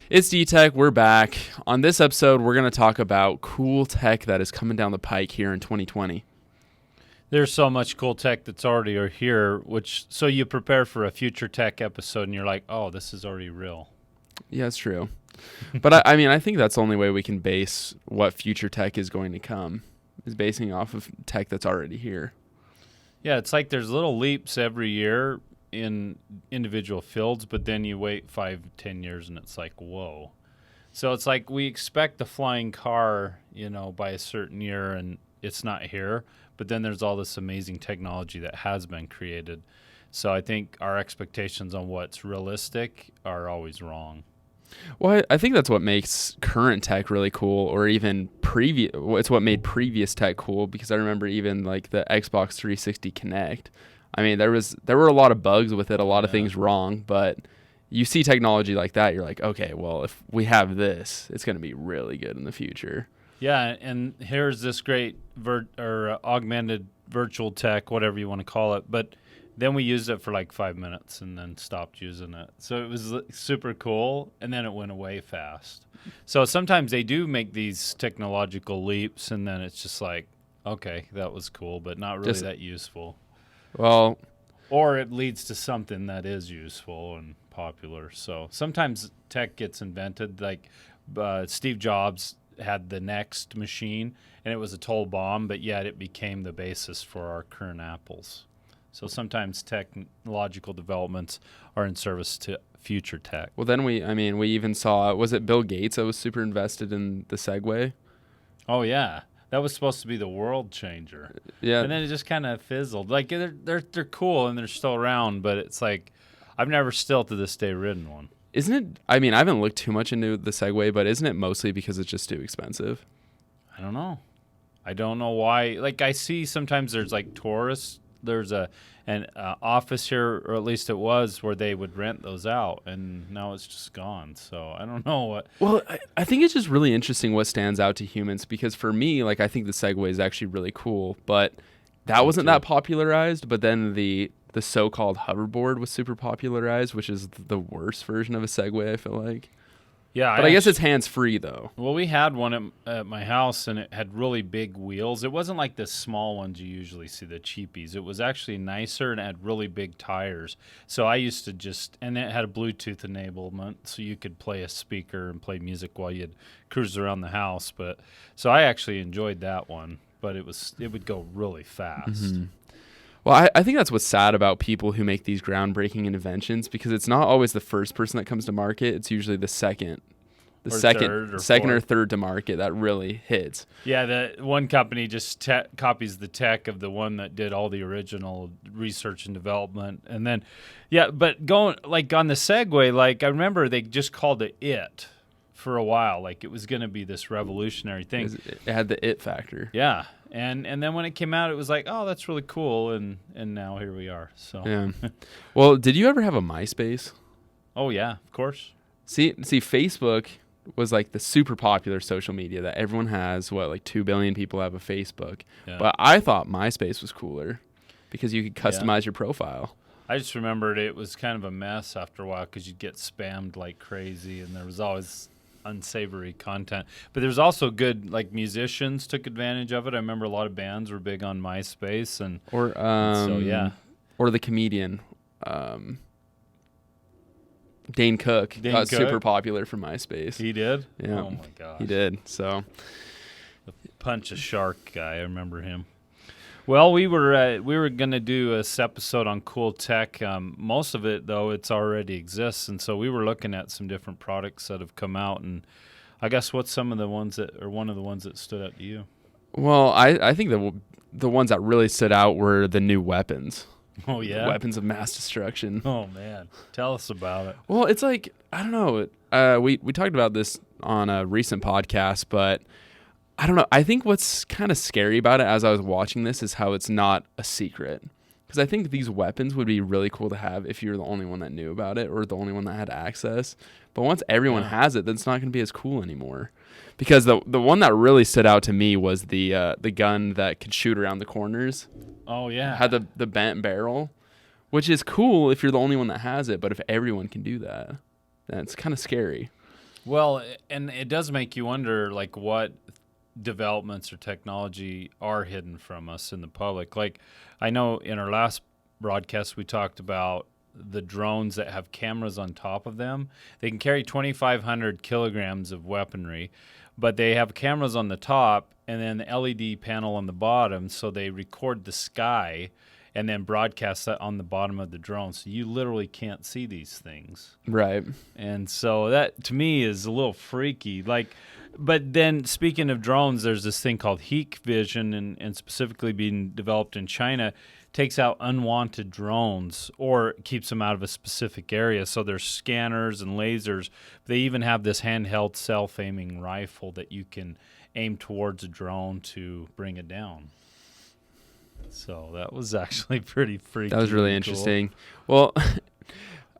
It's D-Tech, we're back. On this episode, we're going to talk about cool tech that is coming down the pike here in 2020. There's so much cool tech that's already here, so you prepare for a future tech episode and you're like, oh, this is already real. Yeah, it's true. But I think that's the only way we can base what future tech is going to come, is basing off of tech that's already here. Yeah, it's like there's little leaps every year in individual fields, but then you wait 5-10 years and it's like, whoa. So it's like we expect the flying car, by a certain year and it's not here, but then there's all this amazing technology that has been created. So I think our expectations on what's realistic are always wrong. Well, I think that's what makes current tech really cool, or even it's what made previous tech cool, because I remember even like the Xbox 360 Kinect. I mean, there were a lot of bugs with it, a lot of things wrong, but you see technology like that, you're like, okay, well, if we have this, it's going to be really good in the future. Yeah, and here's this great augmented virtual tech, whatever you want to call it, but then we used it for like 5 minutes and then stopped using it. So it was super cool, and then it went away fast. So sometimes they do make these technological leaps, and then it's just like, okay, that was cool, but not really that useful. Well, or it leads to something that is useful and popular. So sometimes tech gets invented. Like Steve Jobs had the Next machine, and it was a total bomb, but yet it became the basis for our current Apples. So sometimes technological developments are in service to future tech. Well, then we even saw, was it Bill Gates that was super invested in the Segway? Oh, yeah. That was supposed to be the world changer. Yeah. And then it just kind of fizzled. Like, they're cool and they're still around, but it's like, I've never still to this day ridden one. Isn't it, I haven't looked too much into the Segway, but isn't it mostly because it's just too expensive? I don't know. I don't know why. Like, I see sometimes there's like tourists. There's an office here, or at least it was, where they would rent those out, and now it's just gone. So I don't know what. Well, I think it's just really interesting what stands out to humans, because for me, like, I think the Segway is actually really cool, but that wasn't that popularized. But then the so-called hoverboard was super popularized, which is the worst version of a Segway, I feel like. Yeah, but I guess it's hands-free, though. Well, we had one at my house, and it had really big wheels. It wasn't like the small ones you usually see, the cheapies. It was actually nicer and had really big tires. So I used to and it had a Bluetooth enablement, so you could play a speaker and play music while you'd cruise around the house. So I actually enjoyed that one, but it would go really fast. Mm-hmm. Well, I think that's what's sad about people who make these groundbreaking inventions, because it's not always the first person that comes to market. It's usually the second or third to market that really hits. Yeah, the one company just copies the tech of the one that did all the original research and development. And then, but going like on the Segway, like I remember they just called it for a while. Like it was going to be this revolutionary thing. It had the it factor. Yeah. And then when it came out, it was like, oh, that's really cool, and now here we are. So yeah. Well, did you ever have a MySpace? Oh yeah, of course. See, Facebook was like the super popular social media that everyone has. Like 2 billion people have a Facebook. Yeah. But I thought MySpace was cooler because you could customize your profile. I just remembered it was kind of a mess after a while because you'd get spammed like crazy, and there was always unsavory content. But there's also good, like, musicians took advantage of it. I remember a lot of bands were big on MySpace, or the comedian Dane Cook got super popular from MySpace. He did? Yeah. Oh my gosh. He did. So the punch a shark guy, I remember him. Well, we were going to do this episode on cool tech. Most of it, though, it's already exists, and so we were looking at some different products that have come out. And I guess what's some of the ones one of the ones that stood out to you? Well, I think the ones that really stood out were the new weapons. Oh yeah, weapons of mass destruction. Oh man, tell us about it. Well, it's like, I don't know. We talked about this on a recent podcast, but I don't know. I think what's kind of scary about it as I was watching this is how it's not a secret. Because I think these weapons would be really cool to have if you're the only one that knew about it or the only one that had access. But once everyone has it, then it's not going to be as cool anymore. because the one that really stood out to me was the gun that could shoot around the corners. Oh yeah, Had the bent barrel, which is cool if you're the only one that has it, but if everyone can do that, then it's kind of scary. Well, and it does make you wonder, like, what developments or technology are hidden from us in the public. Like, I know in our last broadcast we talked about the drones that have cameras on top of them. They can carry 2,500 kilograms of weaponry, but they have cameras on the top and then the LED panel on the bottom, so they record the sky and then broadcast that on the bottom of the drone. So you literally can't see these things. Right. And so that, to me, is a little freaky. Like, but then speaking of drones, there's this thing called heat vision, and specifically being developed in China, takes out unwanted drones or keeps them out of a specific area. So there's scanners and lasers. They even have this handheld self-aiming rifle that you can aim towards a drone to bring it down. So that was actually pretty freaky. That was really interesting. Well,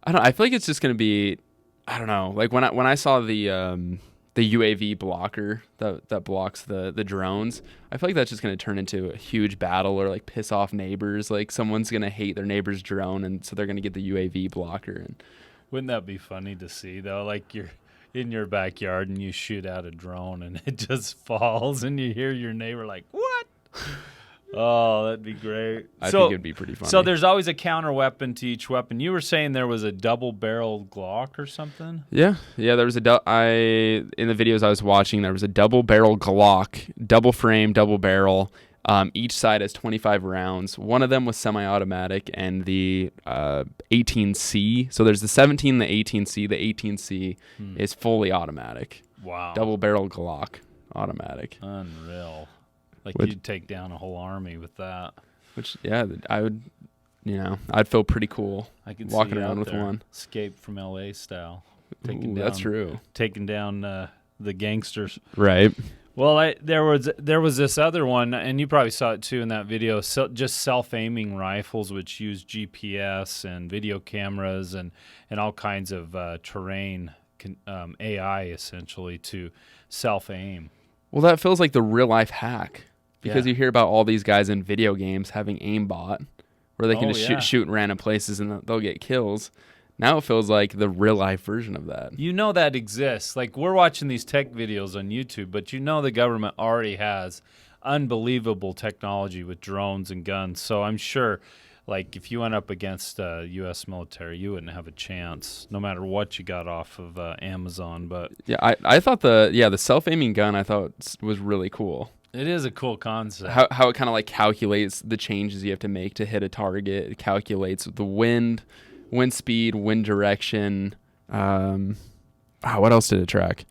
I feel like it's just going to be, I don't know. Like when I saw the UAV blocker that blocks the drones, I feel like that's just going to turn into a huge battle or like piss off neighbors. Like someone's going to hate their neighbor's drone, and so they're going to get the UAV blocker. And wouldn't that be funny to see though? Like you're in your backyard and you shoot out a drone and it just falls, and you hear your neighbor like, "What?" Oh, that'd be great. I think it'd be pretty funny. So there's always a counter weapon to each weapon. You were saying there was a double-barreled Glock or something? Yeah. There was in the videos I was watching, there was a double-barrel Glock, double frame, double barrel. Each side has 25 rounds. One of them was semi-automatic, and the 18C. So there's the 17, the 18C. The 18C is fully automatic. Wow. Double-barrel Glock, automatic. Unreal. Like you'd take down a whole army with that. Which, yeah, I would, I'd feel pretty cool walking around with one. Escape from LA style. That's true. Taking down the gangsters. Right. Well, there was this other one, and you probably saw it too in that video. Just self-aiming rifles, which use GPS and video cameras and all kinds of terrain AI essentially to self-aim. Well, that feels like the real life hack. Because you hear about all these guys in video games having aimbot, where they can shoot in random places and they'll get kills. Now it feels like the real life version of that. You know that exists. Like we're watching these tech videos on YouTube, but you know the government already has unbelievable technology with drones and guns. So I'm sure, like if you went up against U.S. military, you wouldn't have a chance, no matter what you got off of Amazon. But yeah, I thought the self-aiming gun I thought was really cool. It is a cool concept. How it kind of like calculates the changes you have to make to hit a target. It calculates the wind speed, wind direction. What else did it track?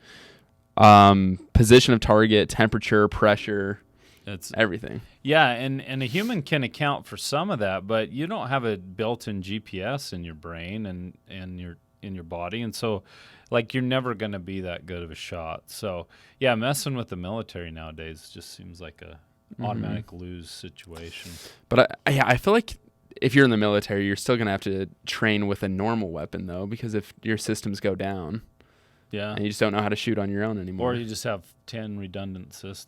Position of target, temperature, pressure. It's everything. Yeah, and a human can account for some of that, but you don't have a built-in GPS in your brain and in your body, and so like you're never going to be that good of a shot. So yeah, messing with the military nowadays just seems like a automatic lose situation. But I feel like if you're in the military, you're still going to have to train with a normal weapon though, because if your systems go down, and you just don't know how to shoot on your own anymore, or you just have 10 redundancies.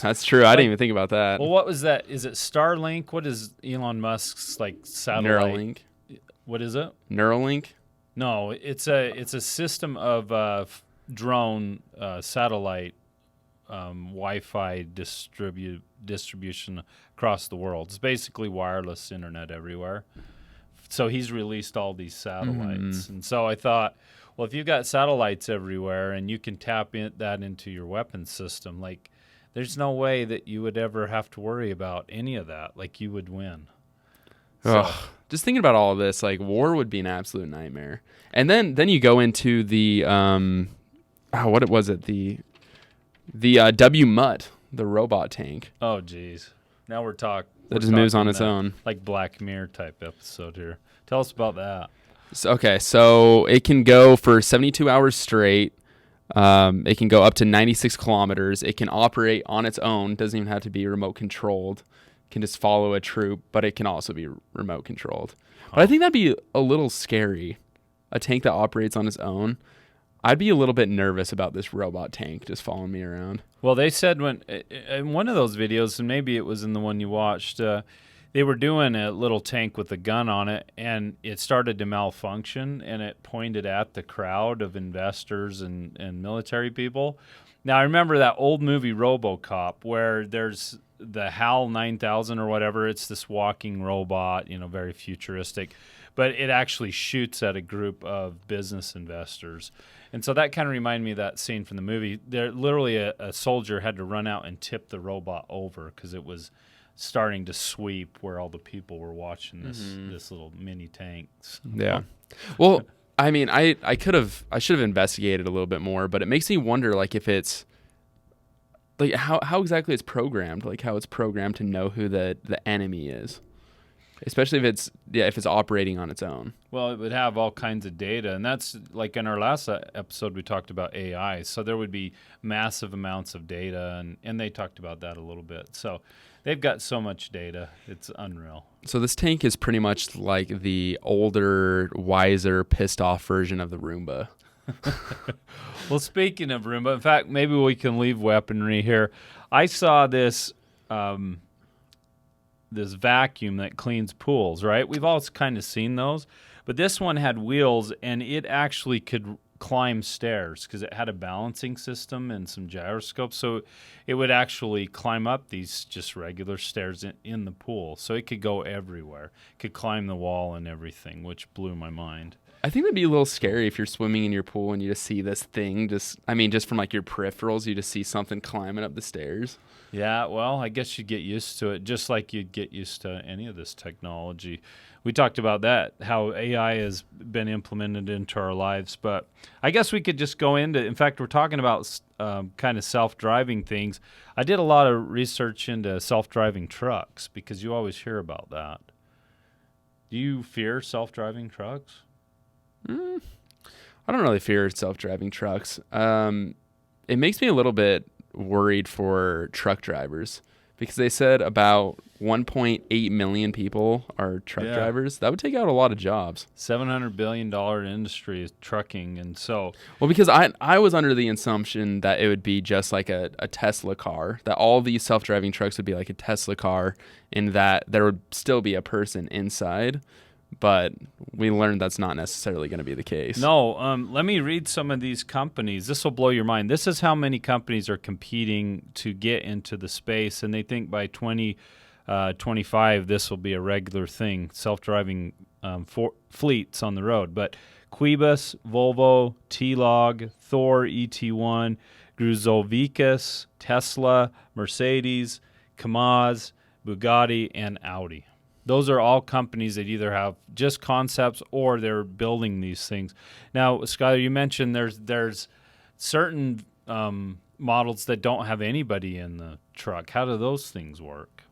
That's true. I didn't even think about that. Well, what was that? Is it Starlink? What is Elon Musk's like satellite? Neuralink. What is it? Neuralink. No, it's a system of drone satellite Wi-Fi distribution across the world. It's basically wireless internet everywhere. So he's released all these satellites, and so I thought, well, if you've got satellites everywhere and you can tap that into your weapon system, like there's no way that you would ever have to worry about any of that. Like you would win. So, just thinking about all of this, like war would be an absolute nightmare. And then you go into the what was it? The WMUT, the robot tank. Oh geez. Now we're talking. That just moves on its own. Like Black Mirror type episode here. Tell us about that. So it can go for 72 hours straight. It can go up to 96 kilometers. It can operate on its own. Doesn't even have to be remote controlled. It can just follow a troop, but it can also be remote controlled. But I think that'd be a little scary. A tank that operates on its own. I'd be a little bit nervous about this robot tank just following me around. Well, they said when in one of those videos, and maybe it was in the one you watched, they were doing a little tank with a gun on it, and it started to malfunction, and it pointed at the crowd of investors and military people. Now, I remember that old movie RoboCop where there's the HAL 9000 or whatever. It's this walking robot, very futuristic, but it actually shoots at a group of business investors. And so that kind of reminded me of that scene from the movie. There, literally a soldier had to run out and tip the robot over because it was starting to sweep where all the people were watching this little mini tanks. Yeah. Well, I mean, I should have investigated a little bit more, but it makes me wonder, like, if it's like how exactly it's programmed, like how it's programmed to know who the enemy is, especially if it's operating on its own. Well, it would have all kinds of data, and that's like in our last episode we talked about AI. So there would be massive amounts of data, and they talked about that a little bit. So they've got so much data, it's unreal. So this tank is pretty much like the older, wiser, pissed off version of the Roomba. Well, speaking of Roomba, in fact, maybe we can leave weaponry here. I saw this this vacuum that cleans pools, right? We've all kind of seen those, but this one had wheels, and it actually could climb stairs because it had a balancing system and some gyroscopes, so it would actually climb up these just regular stairs in the pool. So it could go everywhere, could climb the wall and everything, which blew my mind. I think that'd be a little scary if you're swimming in your pool and you just see this thing. Just from like your peripherals, you just see something climbing up the stairs. Yeah, well, I guess you'd get used to it, just like you'd get used to any of this technology. We talked about that, how AI has been implemented into our lives, but I guess we could just go into, in fact, we're talking about kind of self-driving things. I did a lot of research into self-driving trucks because you always hear about that. Do you fear self-driving trucks? I don't really fear self-driving trucks. It makes me a little bit worried for truck drivers because they said about 1.8 million people are truck drivers. That would take out a lot of jobs. $700 billion industry is trucking, and so... Well, because I was under the assumption that it would be just like a Tesla car, that all these self-driving trucks would be like a Tesla car, and that there would still be a person inside. But we learned that's not necessarily going to be the case. No, let me read some of these companies. This will blow your mind. This is how many companies are competing to get into the space, and they think by 2025 this will be a regular thing, self-driving fleets on the road. But Quibus, Volvo, T-Log, Thor ET1, Gruzovikas, Tesla, Mercedes, Kamaz, Bugatti, and Audi. Those are all companies that either have just concepts or they're building these things. Now, Skyler, you mentioned there's certain models that don't have anybody in the truck. How do those things work?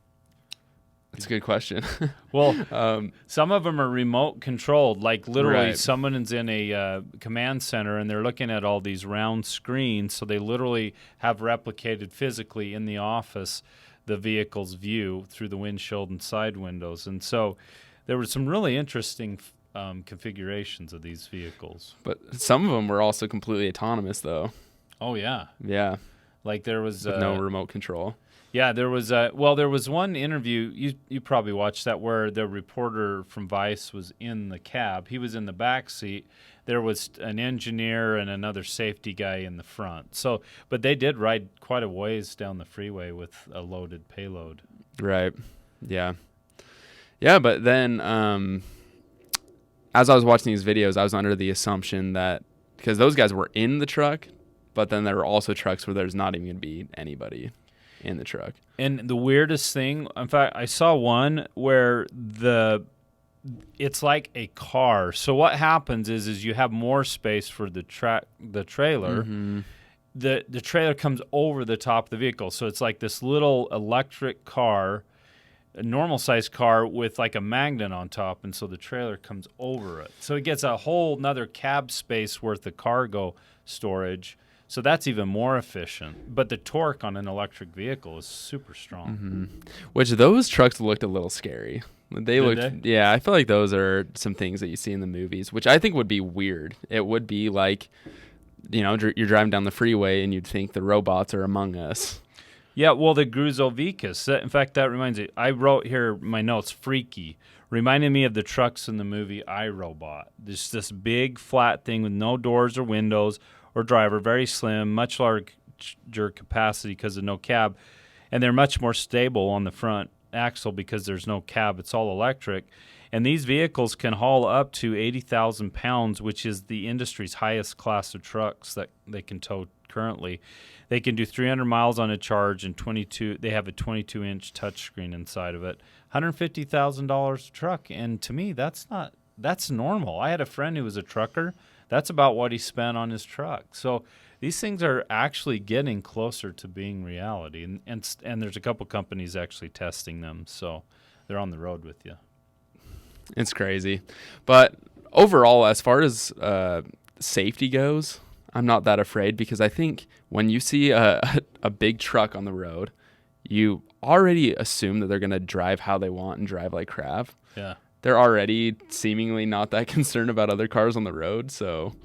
That's a good question. Well, some of them are remote controlled, like literally Right. someone is in a command center and they're looking at all these round screens, so they literally have replicated physically in the office the vehicle's view through the windshield and side windows. And so there were some really interesting configurations of these vehicles. But some of them were also completely autonomous, though. Oh, yeah. Yeah. Like there was... With no remote control. Yeah, there was there was one interview, you probably watched that, where the reporter from Vice was in the cab. He was in the back seat. There was an engineer and another safety guy in the front. So, but they did ride quite a ways down the freeway with a loaded payload. Right. Yeah. Yeah, but then as I was watching these videos, I was under the assumption that because those guys were in the truck, but then there were also trucks where there's not even going to be anybody in the truck. And the weirdest thing, in fact, I saw one where it's like a car. So what happens is you have more space for the trailer. Mm-hmm. The trailer comes over the top of the vehicle. So it's like this little electric car, a normal size car with like a magnet on top, and so the trailer comes over it. So it gets a whole nother cab space worth of cargo storage. So that's even more efficient. But the torque on an electric vehicle is super strong. Mm-hmm. Which those trucks looked a little scary. Yeah, I feel like those are some things that you see in the movies, which I think would be weird. It would be like you're driving down the freeway and you'd think the robots are among us. Yeah, well, the Gruzovicus. In fact, that reminds me. I wrote here my notes, freaky. Reminded me of the trucks in the movie I, Robot. This big, flat thing with no doors or windows or driver, very slim, much larger capacity because of no cab. And they're much more stable on the front axle because there's no cab. It's all electric. And these vehicles can haul up to 80,000 pounds, which is the industry's highest class of trucks that they can tow currently. They can do 300 miles on a charge and they have a 22-inch touchscreen inside of it. $150,000 a truck. And to me, that's normal. I had a friend who was a trucker. That's about what he spent on his truck. So these things are actually getting closer to being reality. And there's a couple companies actually testing them. So they're on the road with you. It's crazy. But overall, as far as safety goes, I'm not that afraid because I think when you see a big truck on the road, you already assume that they're going to drive how they want and drive like crap. Yeah. They're already seemingly not that concerned about other cars on the road, so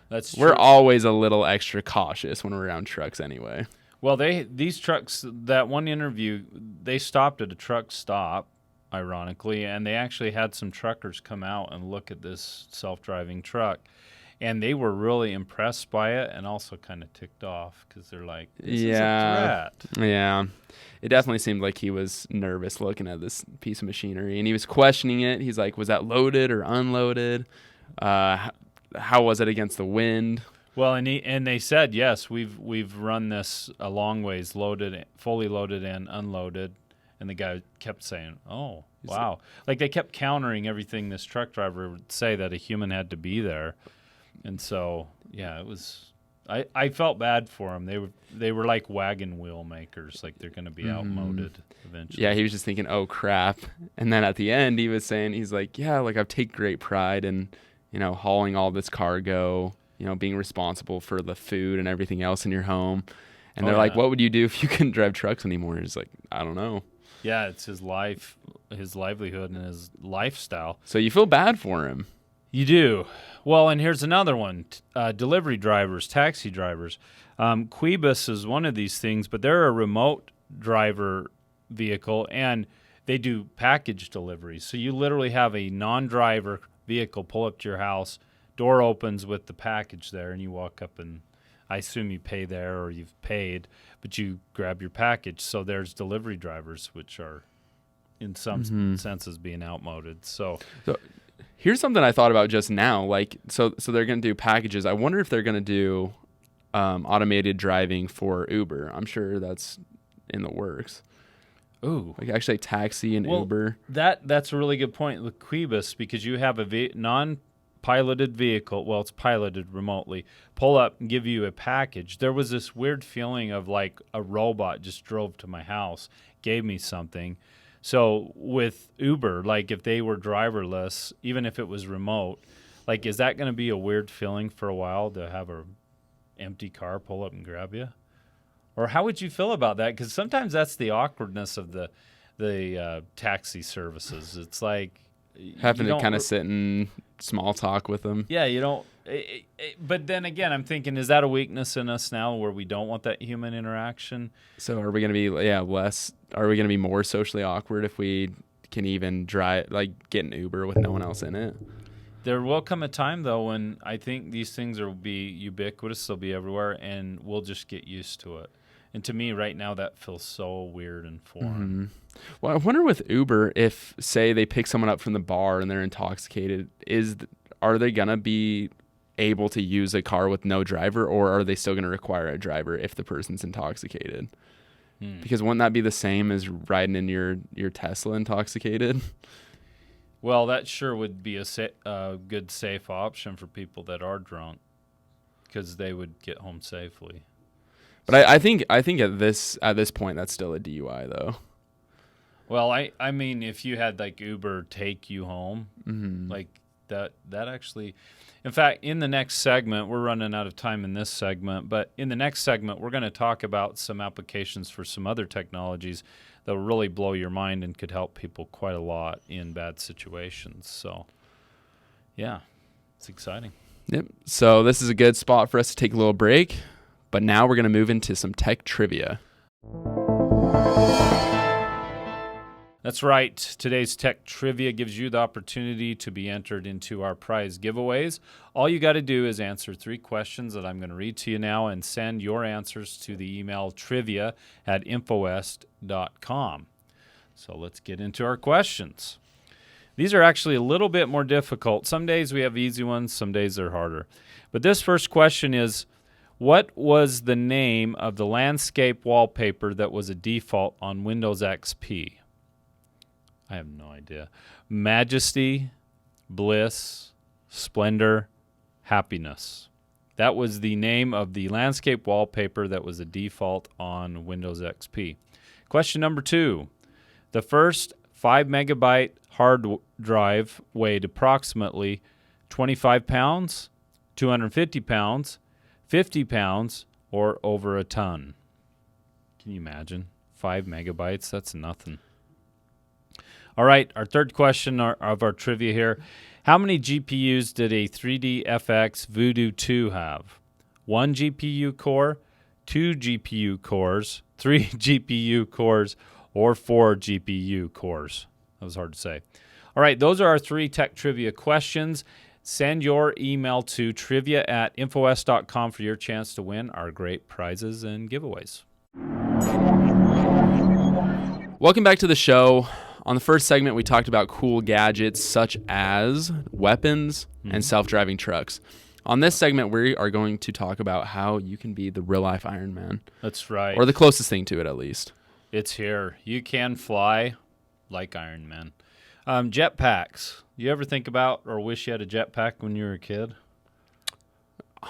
that's true. We're always a little extra cautious when we're around trucks anyway. Well, these trucks, that one interview, they stopped at a truck stop, ironically, and they actually had some truckers come out and look at this self-driving truck. And they were really impressed by it and also kind of ticked off because they're like, this is a threat. Yeah. It definitely seemed like he was nervous looking at this piece of machinery. And he was questioning it. He's like, was that loaded or unloaded? How was it against the wind? Well, and they said, yes, we've run this a long ways, fully loaded and unloaded. And the guy kept saying, oh, wow. Like they kept countering everything this truck driver would say that a human had to be there. And so, yeah, it was. I felt bad for them. They were like wagon wheel makers, like they're going to be outmoded eventually. Yeah, he was just thinking, oh crap. And then at the end, he was saying, he's like, yeah, like I take great pride in, hauling all this cargo, being responsible for the food and everything else in your home. And they're like, what would you do if you couldn't drive trucks anymore? He's like, I don't know. Yeah, it's his life, his livelihood, and his lifestyle. So you feel bad for him. You do. Well, and here's another one. Delivery drivers, taxi drivers. Quibus is one of these things, but they're a remote driver vehicle, and they do package deliveries. So you literally have a non-driver vehicle pull up to your house, door opens with the package there, and you walk up and I assume you pay there or you've paid, but you grab your package. So there's delivery drivers, which are in some senses being outmoded. So here's something I thought about just now. Like, so they're going to do packages. I wonder if they're going to do automated driving for Uber. I'm sure that's in the works. Ooh, like actually taxi and Uber. That's a really good point with Quibus because you have a non-piloted vehicle. Well, it's piloted remotely. Pull up and give you a package. There was this weird feeling of like a robot just drove to my house, gave me something. So with Uber, like if they were driverless, even if it was remote, like is that going to be a weird feeling for a while to have a empty car pull up and grab you? Or how would you feel about that? Because sometimes that's the awkwardness of the taxi services. It's like having to kind of sit and small talk with them. Yeah, you don't. But then again, I'm thinking, is that a weakness in us now where we don't want that human interaction? So are we going to be less? Are we going to be more socially awkward if we can even drive, like get an Uber with no one else in it? There will come a time though when I think these things will be ubiquitous. They'll be everywhere, and we'll just get used to it. And to me, right now, that feels so weird and foreign. Well, I wonder with Uber, if, say, they pick someone up from the bar and they're intoxicated, are they going to be able to use a car with no driver, or are they still going to require a driver if the person's intoxicated? Because wouldn't that be the same as riding in your Tesla intoxicated? Well, that sure would be a good, safe option for people that are drunk because they would get home safely. But I think at this point that's still a DUI though. Well, I mean, if you had like Uber take you home, like that actually, in fact, in the next segment, we're running out of time in this segment, but in the next segment, we're going to talk about some applications for some other technologies that will really blow your mind and could help people quite a lot in bad situations. So, yeah, it's exciting. Yep. So this is a good spot for us to take a little break. But now we're going to move into some tech trivia. That's right. Today's tech trivia gives you the opportunity to be entered into our prize giveaways. All you got to do is answer 3 questions that I'm going to read to you now and send your answers to the email trivia@infowest.com. So let's get into our questions. These are actually a little bit more difficult. Some days we have easy ones, some days they're harder. But this first question is, what was the name of the landscape wallpaper that was a default on Windows XP? I have no idea. Majesty, bliss, splendor, happiness. That was the name of the landscape wallpaper that was a default on Windows XP. Question number 2. The first 5 megabyte hard drive weighed approximately 25 pounds, 250 pounds, 50 pounds, or over a ton. Can you imagine? 5 megabytes? That's nothing. All right, our third question of our trivia here. How many GPUs did a 3DFX Voodoo 2 have? 1 GPU core, 2 GPU cores, 3 GPU cores, or 4 GPU cores? That was hard to say. All right, those are our 3 tech trivia questions. Send your email to trivia@infowest.com for your chance to win our great prizes and giveaways. Welcome back to the show. On the first segment, we talked about cool gadgets such as weapons and self-driving trucks. On this segment, we are going to talk about how you can be the real-life Iron Man. That's right. Or the closest thing to it, at least. It's here. You can fly like Iron Man. Jetpacks. You ever think about or wish you had a jetpack when you were a kid?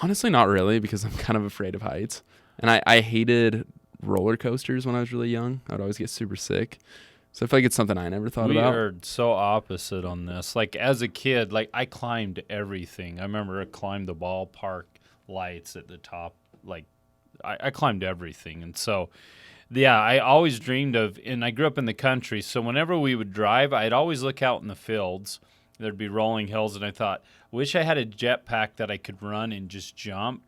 Honestly, not really, because I'm kind of afraid of heights. And I hated roller coasters when I was really young. I would always get super sick. So I feel like it's something I never thought about. We are so opposite on this. Like, as a kid, like, I climbed everything. I remember I climbed the ballpark lights at the top. Like, I climbed everything. And so, yeah, I always dreamed of, and I grew up in the country, so whenever we would drive, I'd always look out in the fields. There'd be rolling hills, and I thought, wish I had a jetpack that I could run and just jump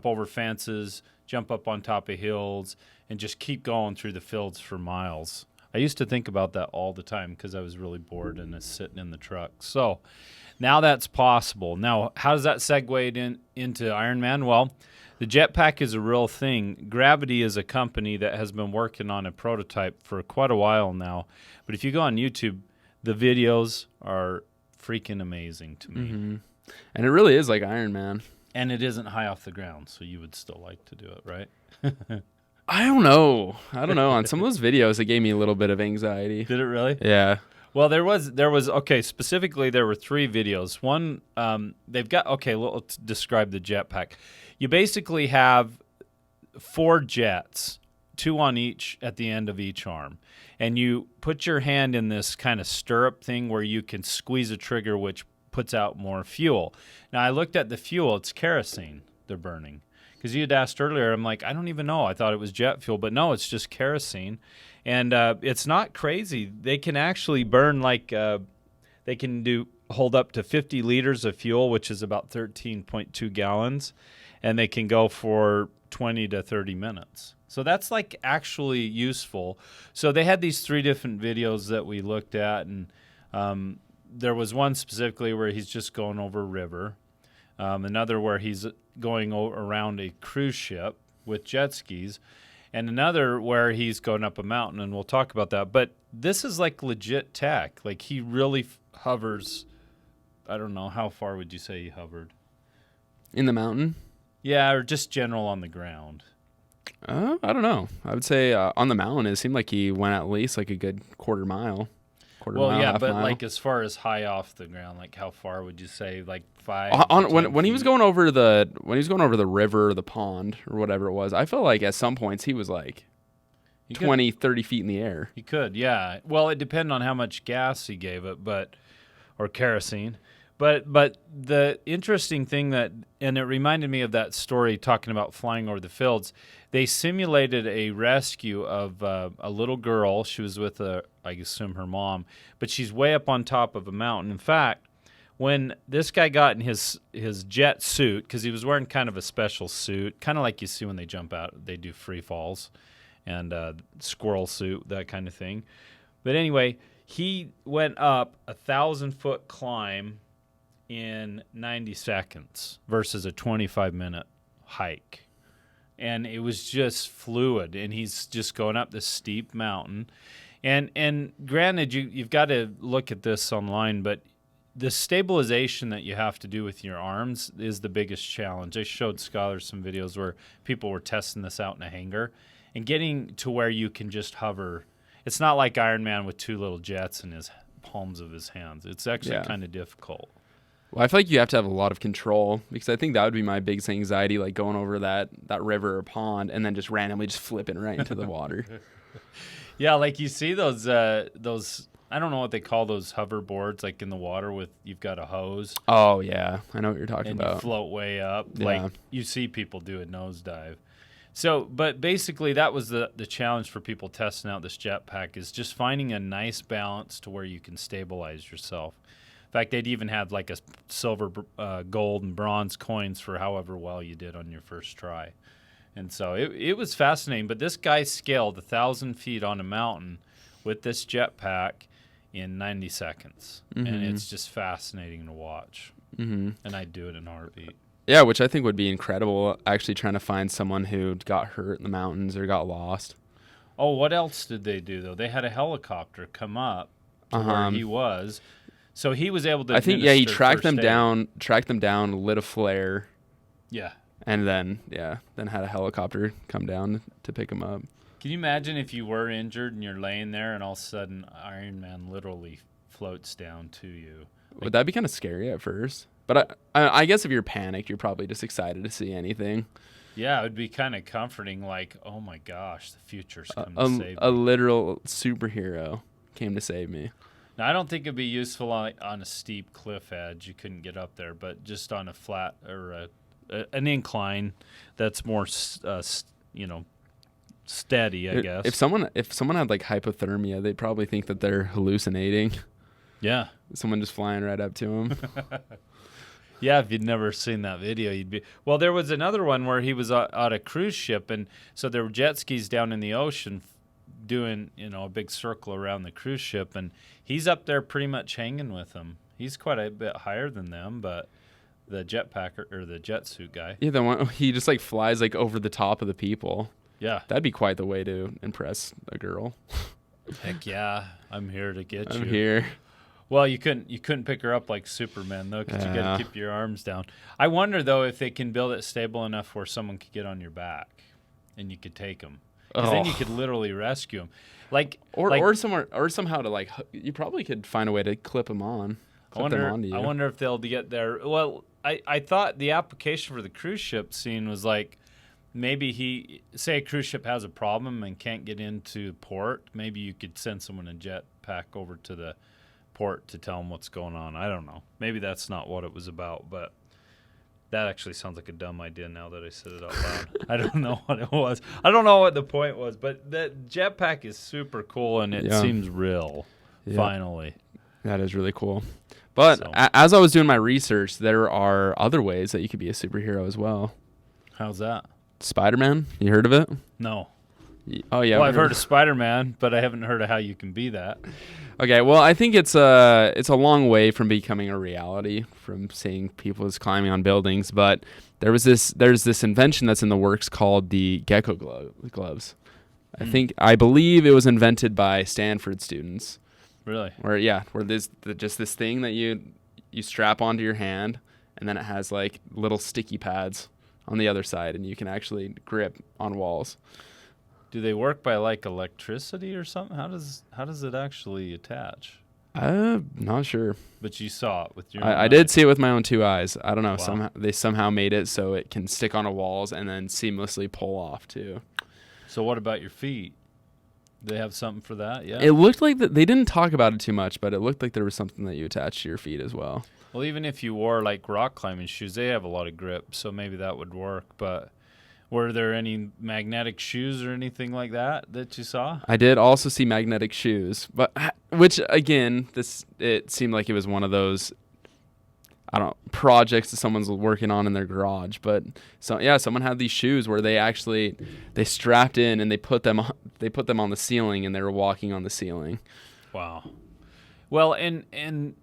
over fences, jump up on top of hills, and just keep going through the fields for miles. I used to think about that all the time because I was really bored and sitting in the truck. So now that's possible. Now, how does that segue into Iron Man? Well, the jetpack is a real thing. Gravity is a company that has been working on a prototype for quite a while now. But if you go on YouTube, the videos are freaking amazing to me. Mm-hmm. And it really is like Iron Man. And it isn't high off the ground, so you would still like to do it, right? I don't know. On some of those videos, it gave me a little bit of anxiety. Did it really? Yeah. Well, there was okay, specifically there were 3 videos. One, they've got, okay, let's describe the jetpack. You basically have 4 jets, 2 on each at the end of each arm. And you put your hand in this kind of stirrup thing where you can squeeze a trigger, which puts out more fuel. Now, I looked at the fuel. It's kerosene they're burning. Because you had asked earlier, I'm like, I don't even know. I thought it was jet fuel. But no, it's just kerosene. And it's not crazy. They can actually burn like they can hold up to 50 liters of fuel, which is about 13.2 gallons. And they can go for 20 to 30 minutes. So that's like actually useful. So they had these 3 different videos that we looked at. And there was one specifically where he's just going over a river. Another where he's going around a cruise ship with jet skis, and another where he's going up a mountain, and we'll talk about that. But this is like legit tech. Like he really hovers. I don't know, how far would you say he hovered? In the mountain? Yeah, or just general on the ground. I don't know. I would say on the mountain, it seemed like he went at least like a good quarter mile. But like as far as high off the ground, like how far would you say? Like 5? When he was going over the river or the pond or whatever it was, I felt like at some points he was like 20, 30 feet in the air. He could, yeah. Well, it depended on how much gas he gave it, or kerosene. But the interesting thing and it reminded me of that story talking about flying over the fields. They simulated a rescue of a little girl. She was with I assume her mom, but she's way up on top of a mountain. In fact, when this guy got in his jet suit, because he was wearing kind of a special suit, kind of like you see when they jump out, they do free falls, and squirrel suit, that kind of thing. But anyway, he went up 1,000-foot climb in 90 seconds versus a 25-minute hike. And it was just fluid, and he's just going up this steep mountain. And granted, you've got to look at this online, but the stabilization that you have to do with your arms is the biggest challenge. I showed Skyler some videos where people were testing this out in a hangar and getting to where you can just hover. It's not like Iron Man with two little jets in his palms of his hands. It's actually kind of difficult. Well, I feel like you have to have a lot of control, because I think that would be my biggest anxiety, like going over that river or pond and then just randomly just flipping right into the water. Yeah, like you see those I don't know what they call those hoverboards, like in the water with you've got a hose. Oh yeah, I know what you're talking about. And you float way up. Yeah. Like you see people do a nosedive. So, but basically that was the challenge for people testing out this jetpack, is just finding a nice balance to where you can stabilize yourself. In fact, they'd even had like a silver, gold, and bronze coins for however well you did on your first try. And so it was fascinating. But this guy scaled 1,000 feet on a mountain with this jetpack in 90 seconds. Mm-hmm. And it's just fascinating to watch. Mm-hmm. And I'd do it in a heartbeat. Yeah, which I think would be incredible, actually trying to find someone who got hurt in the mountains or got lost. Oh, what else did they do, though? They had a helicopter come up to where he was. So he was able to. I think he tracked them down, lit a flare. Yeah. And then had a helicopter come down to pick him up. Can you imagine if you were injured and you're laying there and all of a sudden Iron Man literally floats down to you? Would that be kind of scary at first? But I guess if you're panicked, you're probably just excited to see anything. Yeah, it would be kind of comforting, like, oh my gosh, the future's come to save me. A literal superhero came to save me. Now, I don't think it'd be useful on a steep cliff edge. You couldn't get up there, but just on a flat or an incline that's more, steady, I guess. If someone had like hypothermia, they'd probably think that they're hallucinating. Yeah. Someone just flying right up to them. Yeah, if you'd never seen that video, you'd be... Well, there was another one where he was on a cruise ship, and so there were jet skis down in the ocean doing, a big circle around the cruise ship, and he's up there pretty much hanging with them. He's quite a bit higher than them, but the jetpacker or the jet suit guy. Yeah, the one he just like flies like over the top of the people. Yeah. That'd be quite the way to impress a girl. Heck yeah, I'm here to get you. I'm here. Well, you couldn't pick her up like Superman, though, because you got to keep your arms down. I wonder, though, if they can build it stable enough where someone could get on your back and you could take them. Because then you could literally rescue them. Or somehow to, like, you probably could find a way to clip them on. I wonder if they'll get there. Well, I thought the application for the cruise ship scene was like, maybe say a cruise ship has a problem and can't get into port. Maybe you could send someone in jetpack over to the port to tell them what's going on. I don't know. Maybe that's not what it was about, but that actually sounds like a dumb idea now that I said it out loud. I don't know what it was. I don't know what the point was, but the jetpack is super cool, and it seems real, finally. That is really cool. But as I was doing my research, there are other ways that you could be a superhero as well. How's that? Spider-Man, you heard of it? No. Oh, yeah. Well, I've heard of Spider-Man, but I haven't heard of how you can be that. Okay, well, I think it's a long way from becoming a reality, from seeing people as climbing on buildings. But there's this invention that's in the works called the Gecko Gloves. I believe it was invented by Stanford students. Really? Where there's just this thing that you strap onto your hand, and then it has like little sticky pads on the other side, and you can actually grip on walls. Do they work by like electricity or something? How does it actually attach? Not sure. But you saw it with your I did see it with my own two eyes. I don't know. Wow. They somehow made it so it can stick onto walls and then seamlessly pull off too. So what about your feet? Do they have something for that? Yeah. It looked like they didn't talk about it too much, but it looked like there was something that you attach to your feet as well. Well, even if you wore like rock climbing shoes, they have a lot of grip, so maybe that would work. But were there any magnetic shoes or anything like that you saw? I did also see magnetic shoes, but which again, it seemed like it was one of those I don't know, projects that someone's working on in their garage. But so yeah, someone had these shoes where they strapped in and they put them on the ceiling and they were walking on the ceiling. Wow. Well, and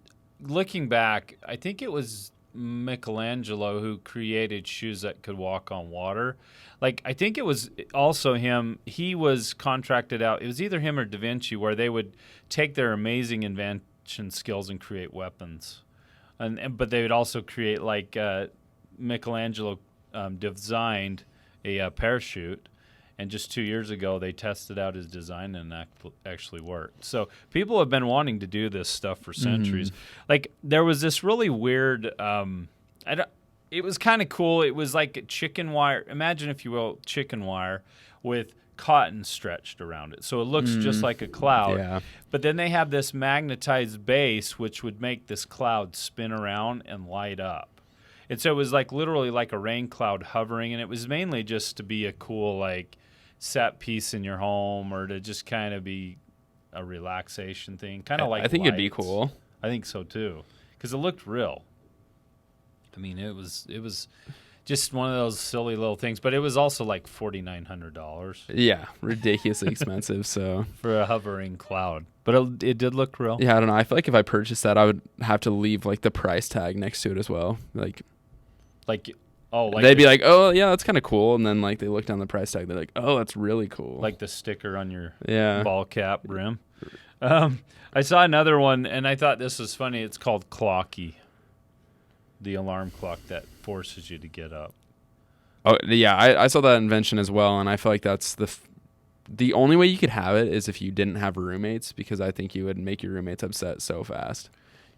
looking back, I think it was Michelangelo who created shoes that could walk on water. Like, I think it was also him. He was contracted out. It was either him or Da Vinci, where they would take their amazing invention skills and create weapons. But they would also create, like, Michelangelo designed a parachute, and just 2 years ago they tested out his design and actually worked. So people have been wanting to do this stuff for centuries. Like, there was this really weird, it was kind of cool. It was like chicken wire. Imagine, if you will, chicken wire with cotton stretched around it. So it looks just like a cloud. Yeah. But then they have this magnetized base, which would make this cloud spin around and light up. And so it was like literally like a rain cloud hovering, and it was mainly just to be a cool, like, set piece in your home, or to just kind of be a relaxation thing. Kind of like I think lights. it'd be cool. I think so too, because it looked real. I mean, it was just one of those silly little things, but it was also like $4,900. Yeah, ridiculously expensive. So for a hovering cloud, but it did look real. Yeah, I don't know. I feel like if I purchased that, I would have to leave like the price tag next to it as well. Like they'd be like, "Oh, yeah, that's kind of cool," and then like they look down the price tag, they're like, "Oh, that's really cool." Like the sticker on your yeah ball cap rim. I saw another one, and I thought this was funny. It's called Clocky, the alarm clock that forces you to get up. Oh yeah, I saw that invention as well, and I feel like that's the only way you could have it is if you didn't have roommates, because I think you would make your roommates upset so fast.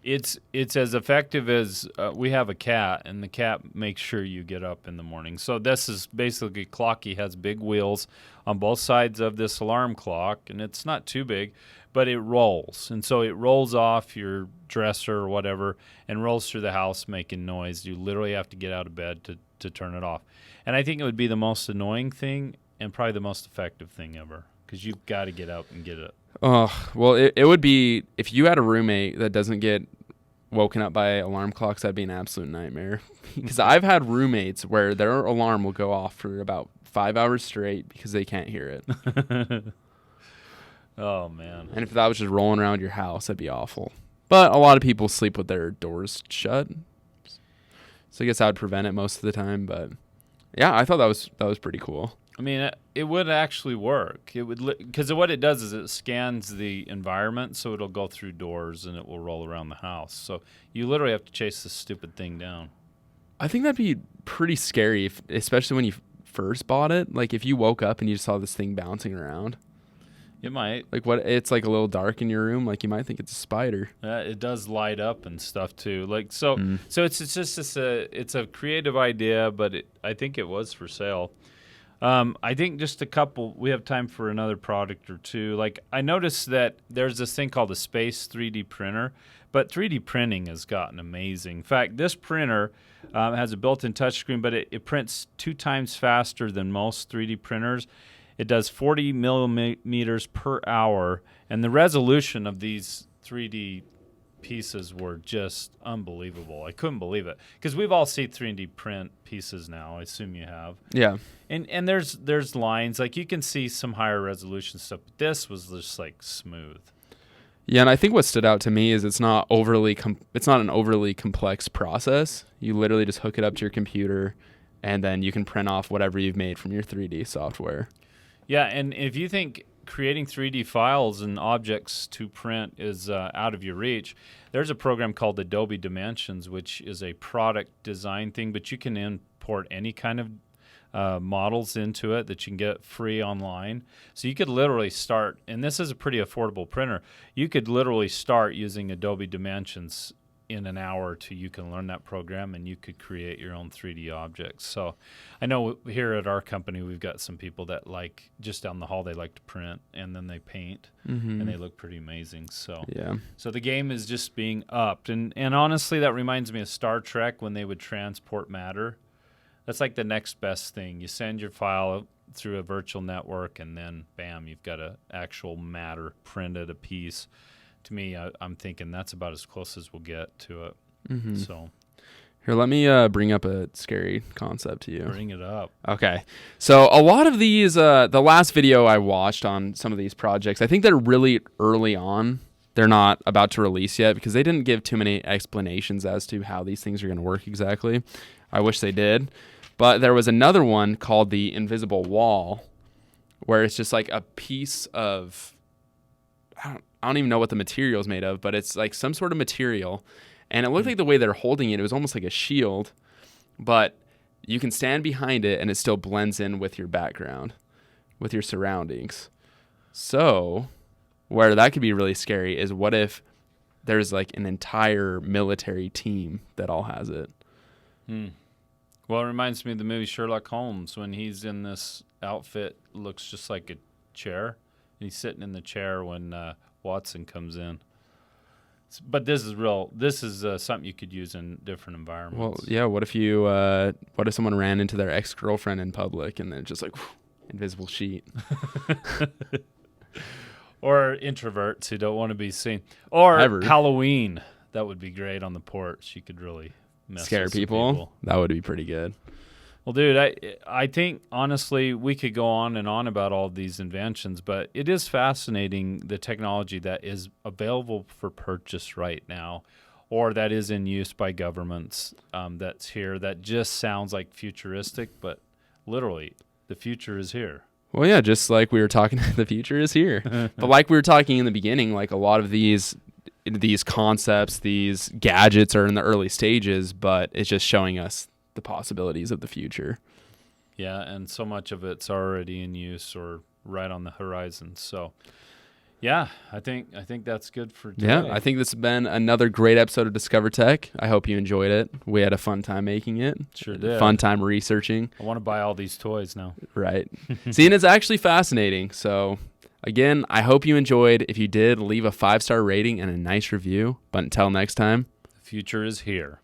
It's as effective as we have a cat, and the cat makes sure you get up in the morning. So this is basically, Clocky has big wheels on both sides of this alarm clock, and it's not too big, but it rolls. And so it rolls off your dresser or whatever and rolls through the house making noise. You literally have to get out of bed to turn it off. And I think it would be the most annoying thing and probably the most effective thing ever, because you've got to get up and get it. Oh, well, it would be, if you had a roommate that doesn't get woken up by alarm clocks, that'd be an absolute nightmare. Because I've had roommates where their alarm will go off for about 5 hours straight because they can't hear it. Oh, man. And if that was just rolling around your house, that'd be awful. But a lot of people sleep with their doors shut, so I guess I would prevent it most of the time. But yeah, I thought that was pretty cool. I mean, it would actually work. It would, because what it does is it scans the environment, so it'll go through doors and it will roll around the house. So you literally have to chase this stupid thing down. I think that'd be pretty scary, especially when you first bought it. Like, if you woke up and you saw this thing bouncing around. It might. Like, what? It's like a little dark in your room. Like, you might think it's a spider. It does light up and stuff too. Like, so it's just it's a creative idea, but I think it was for sale. I think just a couple. We have time for another product or two. Like, I noticed that there's this thing called a space 3D printer, but 3D printing has gotten amazing. In fact, this printer has a built-in touchscreen, but it prints 2 times faster than most 3D printers. It does 40 millimeters per hour, and the resolution of these 3D pieces were just unbelievable. I couldn't believe it, because we've all seen 3D print pieces now. I assume you have. Yeah. And there's lines, like you can see some higher resolution stuff, but this was just like smooth. Yeah, and I think what stood out to me is it's not an overly complex process. You literally just hook it up to your computer, and then you can print off whatever you've made from your 3D software. Yeah, and if you think creating 3D files and objects to print is out of your reach, there's a program called Adobe Dimensions, which is a product design thing, but you can import any kind of models into it that you can get free online. So you could literally start, and this is a pretty affordable printer, you could literally start using Adobe Dimensions in an hour or two. You can learn that program and you could create your own 3D objects. So I know here at our company we've got some people that like, just down the hall, they like to print and then they paint and they look pretty amazing. So yeah. So the game is just being upped. And honestly, that reminds me of Star Trek when they would transport matter. That's like the next best thing. You send your file through a virtual network and then bam, you've got an actual matter printed a piece. To me, I'm thinking that's about as close as we'll get to it. So, Here, let me bring up a scary concept to you. Bring it up. Okay. So a lot of these, the last video I watched on some of these projects, I think they're really early on. They're not about to release yet because they didn't give too many explanations as to how these things are going to work exactly. I wish they did. But there was another one called the invisible wall, where it's just like a piece of, I don't even know what the material is made of, but it's like some sort of material. And it looked like the way they're holding it, it was almost like a shield, but you can stand behind it and it still blends in with your background, with your surroundings. So where that could be really scary is what if there's like an entire military team that all has it? Well, it reminds me of the movie Sherlock Holmes when he's in this outfit, looks just like a chair. And he's sitting in the chair when Watson comes in. But this is real. This is something you could use in different environments. Well, yeah. What if someone ran into their ex-girlfriend in public and then just like invisible sheet? Or introverts who don't want to be seen. Or Halloween. That would be great on the porch. You could really scare people. That would be pretty good. Well, dude, I think, honestly, we could go on and on about all of these inventions, but it is fascinating, the technology that is available for purchase right now or that is in use by governments that's here that just sounds like futuristic, but literally the future is here. Well, yeah, just like we were talking, the future is here. But like we were talking in the beginning, like a lot of these concepts, these gadgets are in the early stages, but it's just showing us the possibilities of the future. Yeah, and so much of it's already in use or right on the horizon. So, yeah, I think that's good for today. Yeah, I think this has been another great episode of Discover Tech. I hope you enjoyed it. We had a fun time making it. Sure did. Fun time researching. I want to buy all these toys now. Right. See, and it's actually fascinating. So, again, I hope you enjoyed. If you did, leave a 5-star rating and a nice review. But until next time, the future is here.